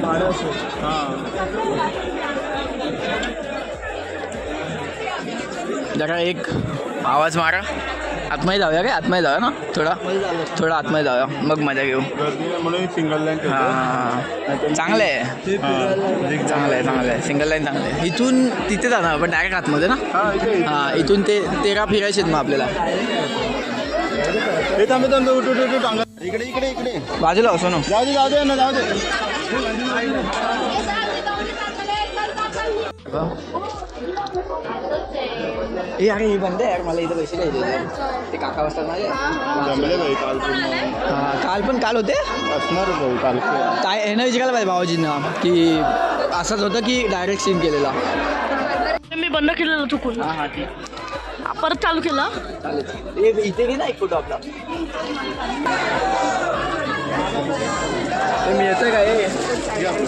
भाडं असेल. जरा एक आवाज मारा. आतमध्ये जाऊया काय? आतमध्ये जाऊया ना थोडा आतमध्ये जाऊया मग मजा घेऊ. म्हणून सिंगल लाईन. हां चांगलं आहे चांगलं आहे सिंगल लाईन चांगलं आहे. इथून तिथे जाणार आपण डायरेक्ट आतमध्ये ना. हां इथून ते 13 फिरायचे मग आपल्याला. इकडे इकडे इकडे बाजूला असो ना. जाऊ दे ना जाऊ दे. हे अरे हे बंद आहे यार. मला इथं पैसे द्यायचे ते काका वाजतात माझे. काल होते असणार भाऊ काल. काय हे नाही विचारायला पाहिजे भाऊजींना की असंच होतं की डायरेक्ट सीन केलेला. मी बंद केलेलं चुकून. हां ठीक. परत चालू केला. चालेल. इथे घे ना एक फोटो आपला. मी येतोय काय